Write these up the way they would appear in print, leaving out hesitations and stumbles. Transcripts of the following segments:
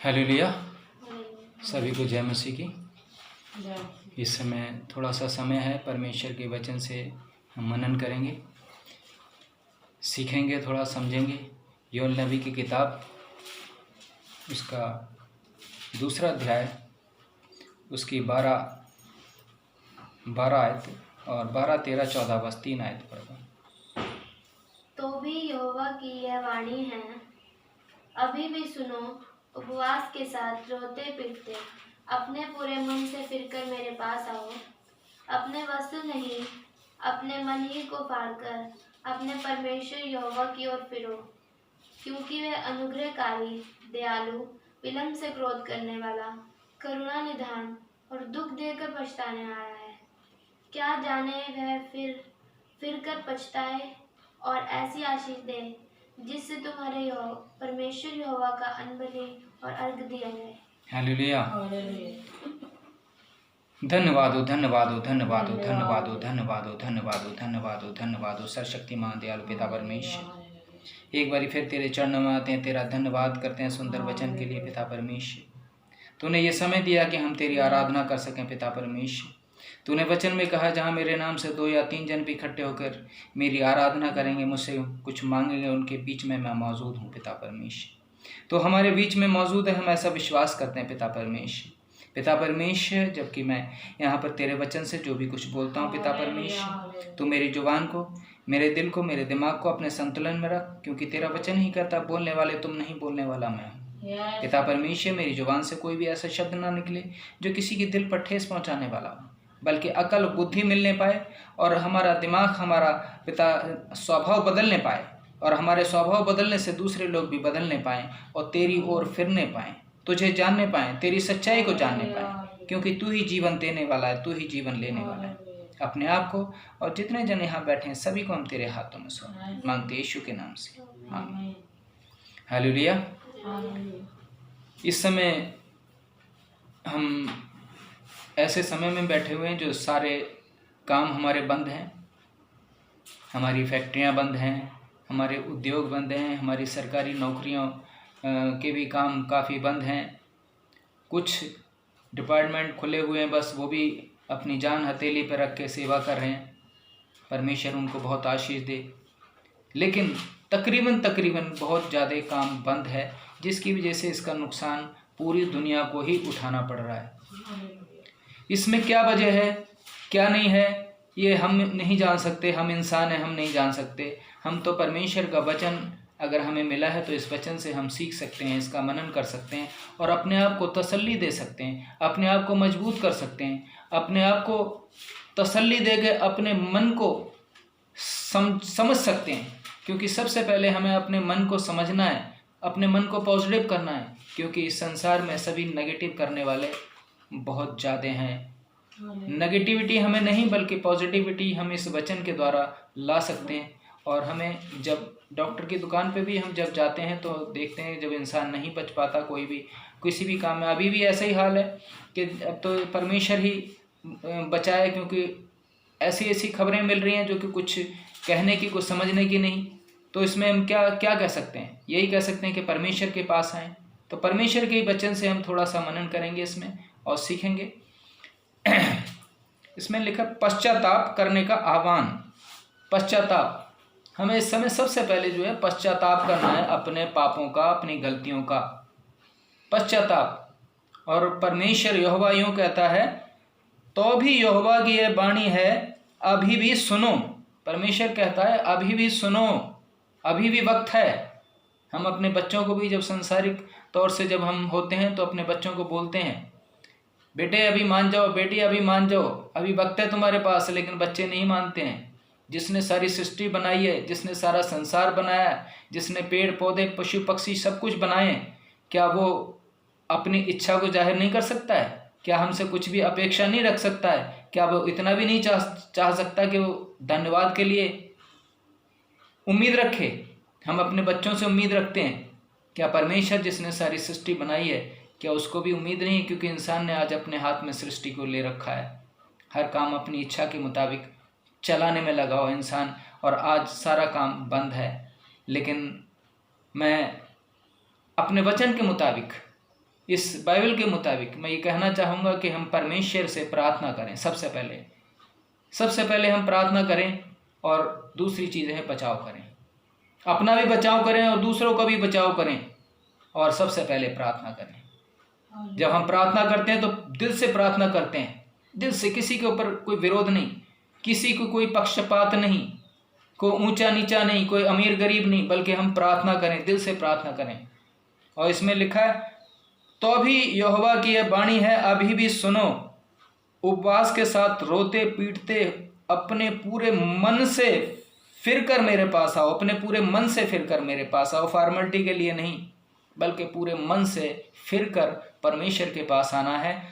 Hallelujah. सभी को जय मसीह की। इस समय थोड़ा सा समय है, परमेश्वर के वचन से हम मनन करेंगे, सीखेंगे, थोड़ा समझेंगे। योएल नबी की किताब उसका 2 अध्याय उसकी 12 आयत और 12, 13, 14 बस 3 आयत पढ़ो। तो भी यहोवा की यह वाणी है, अभी भी सुनो, उपवास के साथ रोते पीटते अपने पूरे मन से फिरकर मेरे पास आओ। अपने वस्त्र नहीं, अपने मन ही को फाड़कर अपने परमेश्वर यहोवा की ओर फिरो, क्योंकि वह अनुग्रहकारी, दयालु, विलंब से क्रोध करने वाला, करुणा निधान और दुख देकर पछताने आया है। क्या जाने वह फिर कर पछताए और ऐसी आशीष दे जिससे तुम्हारे परमेश्वर यहोवा का अनबलि और अर्घ दिया जाए। हालेलुया। धन्यवाद हो, धन्यवाद हो, धन्यवाद हो, धन्यवाद हो, धन्यवाद हो, धन्यवाद हो, धन्यवाद हो, धन्यवाद हो सर्वशक्तिमान दयालु पिता परमेश्वर। एक बारी फिर तेरे चरणों में आते हैं, तेरा धन्यवाद करते हैं सुंदर वचन के लिए पिता परमेश्वर। तूने ये समय दिया कि हम तेरी आराधना कर सकें पिता परमेश्वर। तूने वचन में कहा, जहाँ मेरे नाम से 2 या 3 जन भी इकट्ठे होकर मेरी आराधना करेंगे, मुझसे कुछ मांगेंगे, उनके बीच में मैं मौजूद हूँ पिता परमेश्वर। तो हमारे बीच में मौजूद है, हम ऐसा विश्वास करते हैं पिता परमेश्वर। पिता परमेश्वर, जबकि मैं यहाँ पर तेरे वचन से जो भी कुछ बोलता हूँ पिता परमेश्वर, तू मेरी जुबान को, मेरे दिल को, मेरे दिमाग को अपने संतुलन में रख, क्योंकि तेरा वचन ही कहता, बोलने वाले तुम नहीं, बोलने वाला मैं हूँ। पिता परमेश्वर, मेरी जुबान से कोई भी ऐसा शब्द ना निकले जो किसी के दिल पर ठेस पहुँचाने वाला हो, बल्कि अकल बुद्धि मिलने पाए और हमारा दिमाग, हमारा पिता स्वभाव बदलने पाए, और हमारे स्वभाव बदलने से दूसरे लोग भी बदलने पाएँ और तेरी ओर फिरने पाएँ, तुझे जानने पाएँ, तेरी सच्चाई को जानने पाएँ, क्योंकि तू ही जीवन देने वाला है, तू ही जीवन लेने वाला है। अपने आप को और जितने जन यहाँ बैठे हैं सभी को हम तेरे हाथों में सौंप मांगते यीशु के नाम से, आमीन। हालेलुया। इस समय हम ऐसे समय में बैठे हुए हैं जो सारे काम हमारे बंद हैं, हमारी फैक्ट्रियां बंद हैं, हमारे उद्योग बंद हैं, हमारी सरकारी नौकरियों के भी काम काफ़ी बंद हैं। कुछ डिपार्टमेंट खुले हुए हैं, बस वो भी अपनी जान हथेली पर रख के सेवा कर रहे हैं। परमेश्वर उनको बहुत आशीष दे। लेकिन तकरीबन बहुत ज़्यादा काम बंद है, जिसकी वजह से इसका नुकसान पूरी दुनिया को ही उठाना पड़ रहा है। इसमें क्या वजह है, क्या नहीं है, ये हम नहीं जान सकते। हम इंसान हैं, हम नहीं जान सकते। हम तो परमेश्वर का वचन अगर हमें मिला है तो इस वचन से हम सीख सकते हैं, इसका मनन कर सकते हैं और अपने आप को तसल्ली दे सकते हैं, अपने आप को मजबूत कर सकते हैं, अपने आप को तसल्ली देकर अपने मन को समझ सकते हैं। क्योंकि सबसे पहले हमें अपने मन को समझना है, अपने मन को पॉजिटिव करना है, क्योंकि इस संसार में सभी नेगेटिव करने वाले बहुत ज़्यादा हैं। नेगेटिविटी हमें नहीं बल्कि पॉजिटिविटी हम इस वचन के द्वारा ला सकते हैं। और हमें जब डॉक्टर की दुकान पे भी हम जब जाते हैं तो देखते हैं, जब इंसान नहीं बच पाता कोई भी किसी भी काम में, अभी भी ऐसा ही हाल है कि अब तो परमेश्वर ही बचाए, क्योंकि ऐसी खबरें मिल रही हैं जो कि कुछ कहने की, कुछ समझने की नहीं। तो इसमें हम क्या कह सकते हैं, यही कह सकते हैं कि परमेश्वर के पास आएँ। तो परमेश्वर के ही वचन से हम थोड़ा सा मनन करेंगे इसमें और सीखेंगे। इसमें लिखा पश्चाताप करने का आह्वान। पश्चाताप, हमें इस समय सबसे पहले जो है पश्चाताप करना है अपने पापों का, अपनी गलतियों का पश्चाताप। और परमेश्वर यहोवा यूँ कहता है, तो भी यहोवा की यह वाणी है, अभी भी सुनो। परमेश्वर कहता है अभी भी सुनो, अभी भी वक्त है। हम अपने बच्चों को भी जब सांसारिक तौर से जब हम होते हैं तो अपने बच्चों को बोलते हैं, बेटे अभी मान जाओ, बेटी अभी मान जाओ, अभी वक्त है तुम्हारे पास। लेकिन बच्चे नहीं मानते हैं। जिसने सारी सृष्टि बनाई है, जिसने सारा संसार बनाया है, जिसने पेड़ पौधे पशु पक्षी सब कुछ बनाए, क्या वो अपनी इच्छा को जाहिर नहीं कर सकता है? क्या हमसे कुछ भी अपेक्षा नहीं रख सकता है? क्या वो इतना भी नहीं चाह सकता कि वो धन्यवाद के लिए उम्मीद रखे? हम अपने बच्चों से उम्मीद रखते हैं, क्या परमेश्वर जिसने सारी सृष्टि बनाई है, क्या उसको भी उम्मीद नहीं? क्योंकि इंसान ने आज अपने हाथ में सृष्टि को ले रखा है, हर काम अपनी इच्छा के मुताबिक चलाने में लगा हुआ इंसान, और आज सारा काम बंद है। लेकिन मैं अपने वचन के मुताबिक इस बाइबल के मुताबिक मैं ये कहना चाहूँगा कि हम परमेश्वर से प्रार्थना करें। सबसे पहले हम प्रार्थना करें और दूसरी चीज़ है बचाव करें। अपना भी बचाव करें और दूसरों का भी बचाव करें और सबसे पहले प्रार्थना करें। जब हम प्रार्थना करते हैं तो दिल से प्रार्थना करते हैं, दिल से, किसी के ऊपर कोई विरोध नहीं, किसी को कोई पक्षपात नहीं, कोई ऊंचा नीचा नहीं, कोई अमीर गरीब नहीं, बल्कि हम प्रार्थना करें, दिल से प्रार्थना करें। और इसमें लिखा है, तो अभी यहोवा की यह वाणी है, अभी भी सुनो, उपवास के साथ रोते पीटते अपने पूरे मन से फिर कर मेरे पास आओ। अपने पूरे मन से फिर कर मेरे पास आओ, फॉर्मेलिटी के लिए नहीं, बल्कि पूरे मन से फिर कर परमेश्वर के पास आना है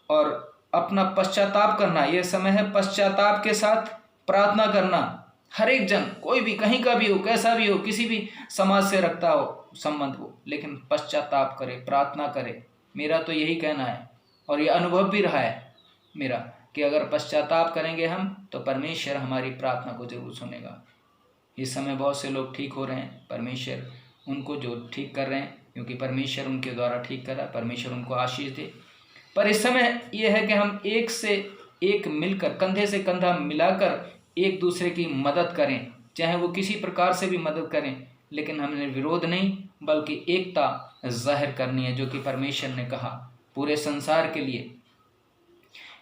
और अपना पश्चाताप करना। यह समय है पश्चाताप के साथ प्रार्थना करना। हर एक जन, कोई भी कहीं का भी हो, कैसा भी हो, किसी भी समाज से रखता हो संबंध हो, लेकिन पश्चाताप करे, प्रार्थना करे। मेरा तो यही कहना है और ये अनुभव भी रहा है मेरा कि अगर पश्चाताप करेंगे हम तो परमेश्वर हमारी प्रार्थना को जरूर सुनेगा। इस समय बहुत से लोग ठीक हो रहे हैं, परमेश्वर उनको जो ठीक कर रहे हैं, क्योंकि परमेश्वर उनके द्वारा ठीक कर रहा है, परमेश्वर उनको आशीष दे। पर इस समय यह है कि हम एक से एक मिलकर, कंधे से कंधा मिलाकर एक दूसरे की मदद करें, चाहे वो किसी प्रकार से भी मदद करें, लेकिन हमने विरोध नहीं बल्कि एकता जाहिर करनी है, जो कि परमेश्वर ने कहा पूरे संसार के लिए।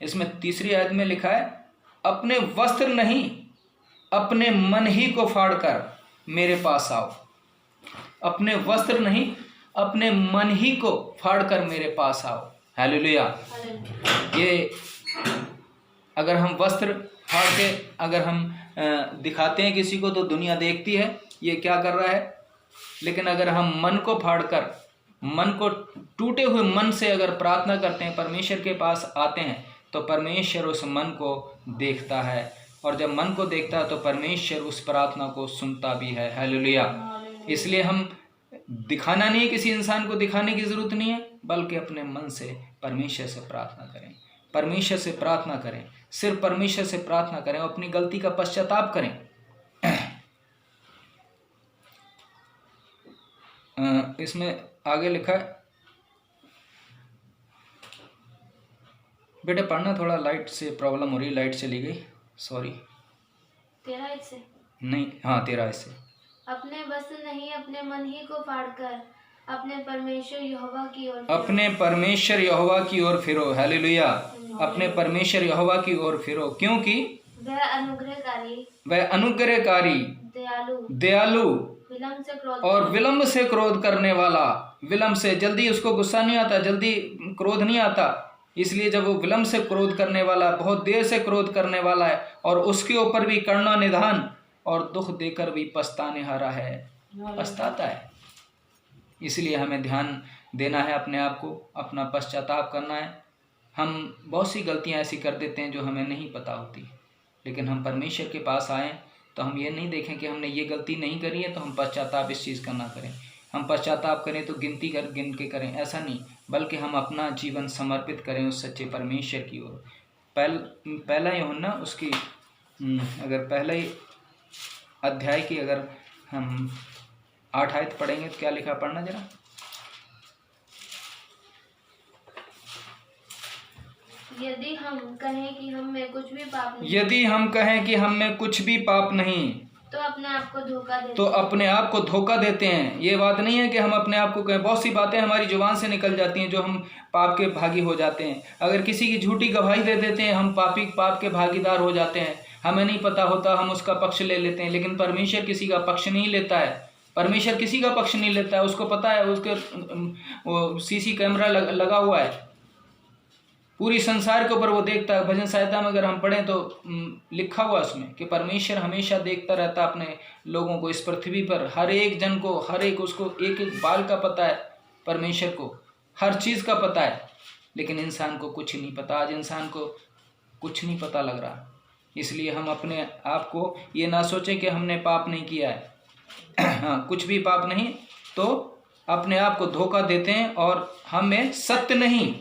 इसमें तीसरी आयत में लिखा है, अपने वस्त्र नहीं अपने मन ही को फाड़कर मेरे पास आओ। अपने वस्त्र नहीं अपने मन ही को फाड़कर मेरे पास आओ। हालेलुया। ये अगर हम वस्त्र फाड़ के अगर हम दिखाते हैं किसी को तो दुनिया देखती है ये क्या कर रहा है, लेकिन अगर हम मन को फाड़कर, मन को टूटे हुए मन से अगर प्रार्थना करते हैं, परमेश्वर के पास आते हैं, तो परमेश्वर उस मन को देखता है, और जब मन को देखता है तो परमेश्वर उस प्रार्थना को सुनता भी है। हालेलुया। इसलिए हम दिखाना नहीं, किसी इंसान को दिखाने की ज़रूरत नहीं है, बल्कि अपने मन से परमेश्वर से प्रार्थना करें, परमेश्वर से प्रार्थना करें, सिर्फ परमेश्वर से प्रार्थना करें और अपनी गलती का पश्चाताप करें। इसमें आगे लिखा है, बेटे पढ़ना, थोड़ा लाइट से प्रॉब्लम हो रही, लाइट चली गई, सॉरी। 13 से नहीं, हाँ 13 से। अपने वस्त्र नहीं अपने मन ही को फाड़कर अपने परमेश्वर यहोवा की ओर, अपने परमेश्वर यहोवा की ओर फिरो। हालेलुया। अपने परमेश्वर यहोवा की ओर फिरो, क्योंकि वह अनुग्रहकारी, दयालु और विलंब से क्रोध करने वाला। विलंब से, जल्दी उसको गुस्सा नहीं आता, जल्दी क्रोध नहीं आता, इसलिए जब वो विलंब से क्रोध करने वाला, बहुत देर से क्रोध करने वाला है, और उसके ऊपर भी करुणा निधान और दुख देकर भी पछताने हारा है, पछताता है। इसलिए हमें ध्यान देना है अपने आप को, अपना पश्चाताप करना है। हम बहुत सी गलतियां ऐसी कर देते हैं जो हमें नहीं पता होती, लेकिन हम परमेश्वर के पास आएँ तो हम ये नहीं देखें कि हमने ये गलती नहीं करी है तो हम पश्चाताप इस चीज़ का ना करें। हम पश्चाताप करें तो गिन के करें, ऐसा नहीं, बल्कि हम अपना जीवन समर्पित करें उस सच्चे परमेश्वर की ओर। पहला यूहन्ना उसकी अगर पहला ही अध्याय की अगर हम 8 आयत पढ़ेंगे तो क्या लिखा, पढ़ना जरा। यदि हम कहें कि हम में कुछ भी पाप नहीं, यदि हम कहें कि हम में कुछ भी पाप नहीं, तो अपने आप को धोखा देते, तो अपने आप को धोखा देते हैं। ये बात नहीं है कि हम अपने आप को कहें, बहुत सी बातें हमारी जुबान से निकल जाती हैं जो हम पाप के भागी हो जाते हैं। अगर किसी की झूठी गवाही दे देते हैं, हम पाप के भागीदार हो जाते हैं, हमें नहीं पता होता, हम उसका पक्ष ले लेते हैं। लेकिन परमेश्वर किसी का पक्ष नहीं लेता है, परमेश्वर किसी का पक्ष नहीं लेता है, उसको पता है, उसके वो सीसी कैमरा लगा हुआ है, पूरी संसार के ऊपर वो देखता है। भजन संहिता में अगर हम पढ़ें तो लिखा हुआ उसमें कि परमेश्वर हमेशा देखता रहता अपने लोगों को, इस पृथ्वी पर हर एक जन को, हर एक उसको एक एक बाल का पता है, परमेश्वर को हर चीज़ का पता है, लेकिन इंसान को कुछ नहीं पता। आज इंसान को कुछ नहीं पता लग रहा, इसलिए हम अपने आप को ये ना सोचें कि हमने पाप नहीं किया है। हाँ, कुछ भी पाप नहीं, तो अपने आप को धोखा देते हैं और हमें सत्य नहीं,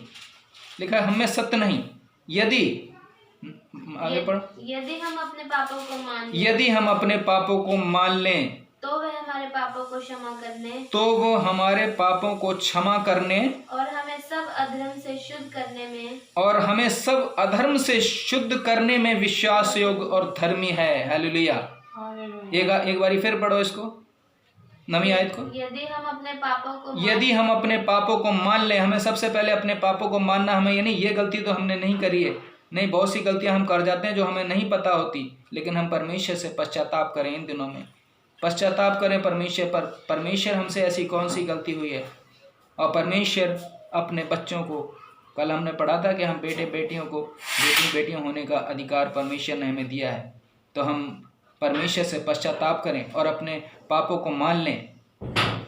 लिखा है हमें सत्य नहीं। यदि आगे पढ़, यदि हम अपने पापों को मान लें, यदि हम अपने पापों को मान लें, तो वह हमारे पापों को क्षमा करने, तो वो हमारे पापों को क्षमा करने और हमें शुद्ध करने में और हमें सब अधर्म से शुद्ध करने में विश्वास योग्य और धर्मी है। हालेलुया। एक बारी फिर पढ़ो इसको, 9वीं आयत को। यदि हम अपने पापों को मान लें, हमें सबसे पहले अपने पापों को मानना। हमें यानी ये गलती तो हमने नहीं करी है, नहीं, बहुत सी गलतियां हम कर जाते हैं जो हमें नहीं पता होती, लेकिन हम परमेश्वर से पश्चाताप करें। इन दिनों में पश्चाताप करें परमेश्वर पर, परमेश्वर हमसे ऐसी कौन सी गलती हुई है। और परमेश्वर अपने बच्चों को, कल हमने पढ़ा था कि हम बेटे बेटियों को बेटियां होने का अधिकार परमेश्वर ने हमें दिया है। तो हम परमेश्वर से पश्चाताप करें और अपने पापों को मान लें,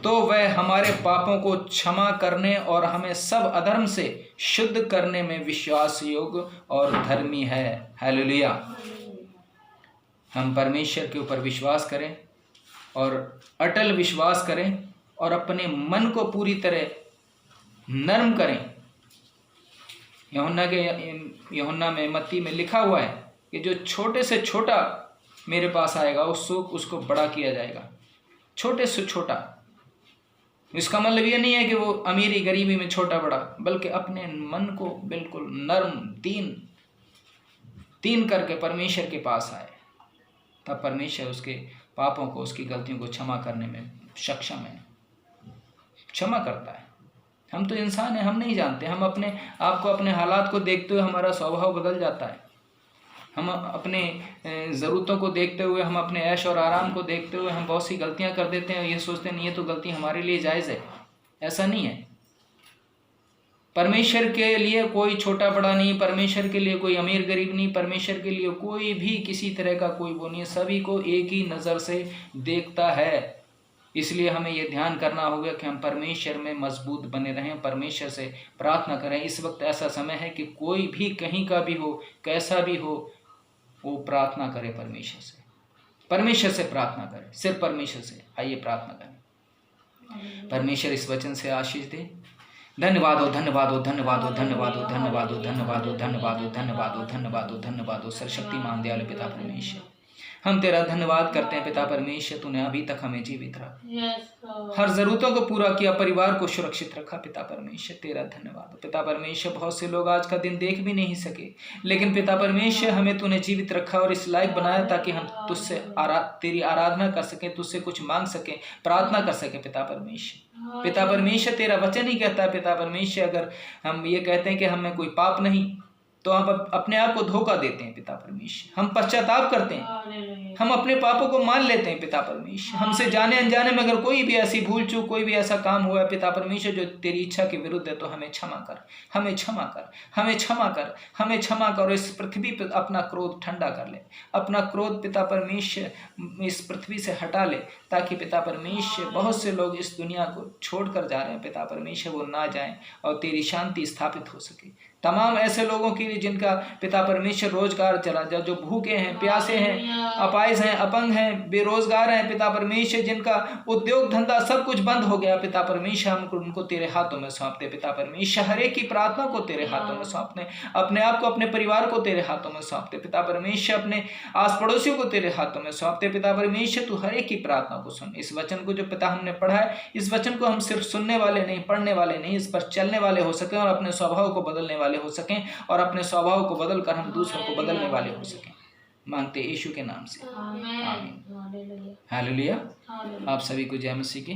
तो वह हमारे पापों को क्षमा करने और हमें सब अधर्म से शुद्ध करने में विश्वास योग्य और धर्मी है। हालेलुया। हम परमेश्वर के ऊपर विश्वास करें और अटल विश्वास करें और अपने मन को पूरी तरह नर्म करें। यूहन्ना में, मत्ती में लिखा हुआ है कि जो छोटे से छोटा मेरे पास आएगा उसको बड़ा किया जाएगा। छोटे से छोटा, इसका मतलब ये नहीं है कि वो अमीरी गरीबी में छोटा बड़ा, बल्कि अपने मन को बिल्कुल नर्म दीन करके परमेश्वर के पास आए, तब परमेश्वर उसके पापों को, उसकी गलतियों को क्षमा करने में सक्षम है, क्षमा करता है। हम तो इंसान हैं, हम नहीं जानते। हम अपने आप को, अपने हालात को देखते हुए हमारा स्वभाव बदल जाता है। हम अपने ज़रूरतों को देखते हुए, हम अपने ऐश और आराम को देखते हुए हम बहुत सी गलतियां कर देते हैं। ये सोचते हैं ये तो गलती हमारे लिए जायज़ है। ऐसा नहीं है। परमेश्वर के लिए कोई छोटा बड़ा नहीं, परमेश्वर के लिए कोई अमीर गरीब नहीं, परमेश्वर के लिए कोई भी किसी तरह का कोई वो नहीं, सभी को एक ही नज़र से देखता है। इसलिए हमें ये ध्यान करना होगा कि हम परमेश्वर में मजबूत बने रहें, परमेश्वर से प्रार्थना करें। इस वक्त ऐसा समय है कि कोई भी कहीं का भी हो, कैसा भी हो, वो प्रार्थना करे परमेश्वर से प्रार्थना करें, सिर्फ परमेश्वर से। आइए प्रार्थना करें। परमेश्वर इस वचन से आशीष दे। धन्यवाद हो, धन्यवाद हो, धन्यवाद हो, धन्यवाद हो, धन्यवाद हो, धन्यवाद हो, धन्यवाद हो, धन्यवाद हो, धन्यवाद हो, धन्यवाद हो। सर्वशक्तिमान दयालु पिता परमेश्वर, हम तेरा धन्यवाद करते हैं पिता परमेश्वर, तूने अभी तक हमें जीवित रखा, हर जरूरतों को पूरा किया, परिवार को सुरक्षित रखा। पिता परमेश्वर तेरा धन्यवाद। पिता परमेश्वर, बहुत से लोग आज का दिन देख भी नहीं सके, लेकिन पिता परमेश्वर हमें तूने जीवित रखा और इस लायक बनाया ताकि हम तुझसे तेरी आराधना कर सकें, तुझसे कुछ मांग सकें, प्रार्थना कर सकें। पिता परमेश्वर तेरा वचन ही कहता है पिता परमेश्वर, अगर हम ये कहते हैं कि हमें कोई पाप नहीं, तो हम अपने आप को धोखा देते हैं पिता परमेश्वर। हम पश्चाताप करते हैं, हम अपने पापों को मान लेते हैं पिता परमेश्वर। हमसे जाने अनजाने में अगर कोई भी ऐसी भूल चूक, कोई भी ऐसा काम हुआ है पिता परमेश्वर जो तेरी इच्छा के विरुद्ध है, तो हमें क्षमा कर, हमें क्षमा कर, हमें क्षमा कर, हमें क्षमा कर। इस पृथ्वी पर अपना क्रोध ठंडा कर ले, अपना क्रोध पिता परमेश्वर इस पृथ्वी से हटा ले, ताकि पिता परमेश्वर बहुत से लोग इस दुनिया को छोड़कर जा रहे हैं पिता परमेश्वर, वो ना जाएं और तेरी शांति स्थापित हो सके। तमाम ऐसे लोगों के लिए जिनका पिता परमेश्वर रोजगार चला जाए, जो भूखे हैं, प्यासे हैं, अपाहिज हैं, अपंग हैं, बेरोजगार हैं पिता परमेश्वर, जिनका उद्योग धंधा सब कुछ बंद हो गया पिता परमेश्वर, हम उनको तेरे हाथों में सौंपते पिता परमेश्वर। हर एक की प्रार्थना को तेरे हाथों में सौंपते, अपने आप को, अपने परिवार को तेरे हाथों में सौंपते पिता परमेश्वर, अपने आस पड़ोसियों को तेरे हाथों में सौंपते पिता परमेश्वर। तू हर एक की प्रार्थना को सुन। इस वचन को जो पिता हमने पढ़ा है, इस वचन को हम सिर्फ सुनने वाले नहीं, पढ़ने वाले नहीं, इस पर चलने वाले हो सके और अपने स्वभाव को बदलने वाले हो सकें, और अपने स्वभाव को बदलकर हम दूसरों को बदलने वाले हो सकें। मांगते यीशु के नाम से, आमीन। हालेलुया। आप सभी को जय मसीह की।